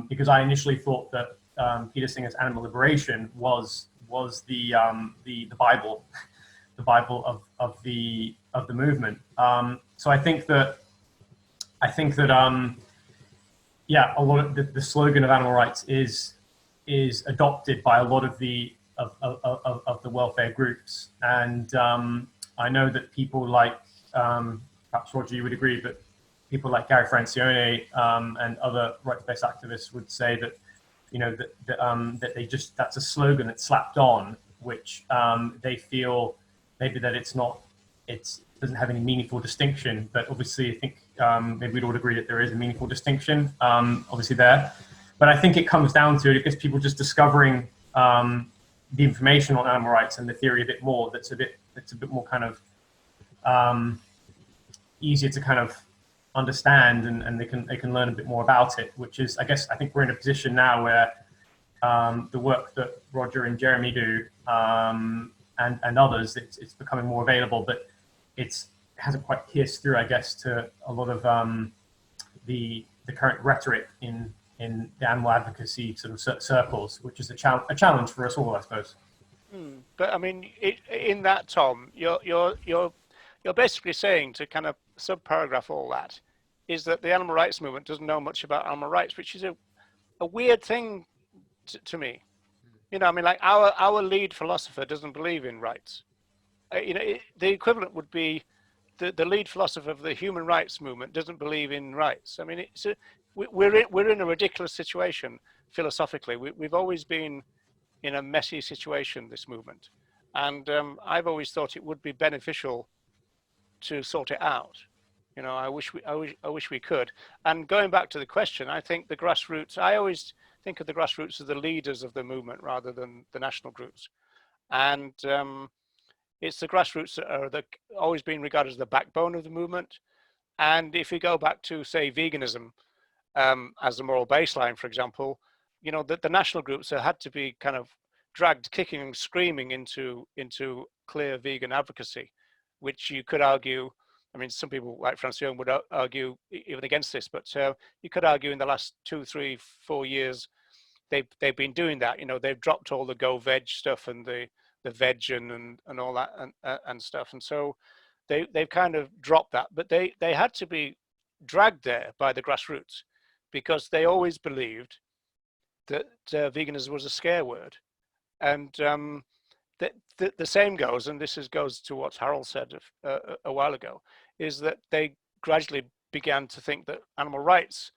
because I initially thought that Peter Singer's Animal Liberation was the Bible, the Bible of the movement. So I think that yeah, a lot of the slogan of animal rights is adopted by a lot of the welfare groups, and I know that people like perhaps Roger, you would agree, but people like Gary Francione and other rights-based activists would say that that they just, that's a slogan that's slapped on, which they feel maybe that it doesn't have any meaningful distinction. But obviously, I think maybe we'd all agree that there is a meaningful distinction, obviously there. But I think it comes down to it because people just discovering the information on animal rights and the theory a bit more. That's a bit more kind of easier to kind of understand, and they can learn a bit more about it. Which is, I think we're in a position now where the work that Roger and Jeremy do and others, it's becoming more available, but it hasn't quite pierced through, I guess, to a lot of the current rhetoric in the animal advocacy sort of circles, which is a challenge for us all, I suppose. But I mean, in that, Tom, you're basically saying, to kind of subparagraph all that, is that the animal rights movement doesn't know much about animal rights, which is a weird thing to me. I mean, like our lead philosopher doesn't believe in rights. The equivalent would be the lead philosopher of the human rights movement doesn't believe in rights. I mean, we're in a ridiculous situation philosophically. We've always been in a messy situation, this movement, and I've always thought it would be beneficial to sort it out. I wish we could. And going back to the question, I think the grassroots, I always think of the grassroots as the leaders of the movement rather than the national groups. And it's the grassroots that are always been regarded as the backbone of the movement. And if you go back to, say, veganism as the moral baseline, for example, the national groups have had to be kind of dragged kicking and screaming into clear vegan advocacy, which you could argue, I mean, some people like Francione would argue even against this, but you could argue in the last 2, 3, 4 years, they've been doing that. They've dropped all the go veg stuff and the veg and all that and stuff. And so they've kind of dropped that, but they had to be dragged there by the grassroots because they always believed that veganism was a scare word. And the same goes, and this goes to what Harold said a while ago, is that they gradually began to think that animal rights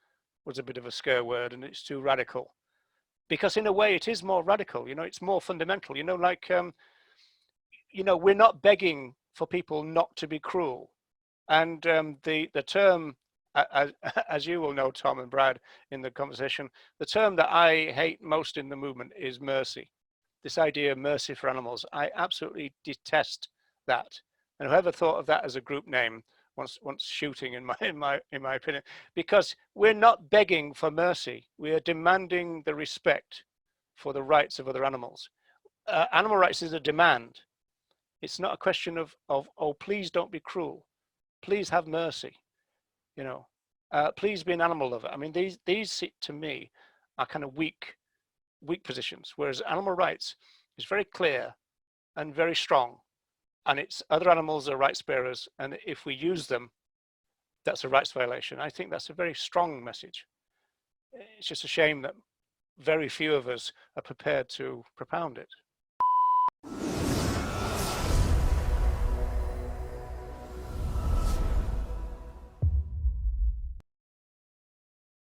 was a bit of a scare word and it's too radical. Because in a way it is more radical, it's more fundamental, like, we're not begging for people not to be cruel. And the term, as you will know, Tom and Brad, in the conversation, the term that I hate most in the movement is mercy. This idea of mercy for animals, I absolutely detest that. And whoever thought of that as a group name wants shooting, in my opinion, because we're not begging for mercy. We are demanding the respect for the rights of other animals. Animal rights is a demand. It's not a question of oh, please don't be cruel. Please have mercy. Please be an animal lover. I mean, these to me are kind of weak positions, whereas animal rights is very clear and very strong, and it's other animals are rights bearers, and if we use them, that's a rights violation. I think that's a very strong message. It's just a shame that very few of us are prepared to propound it.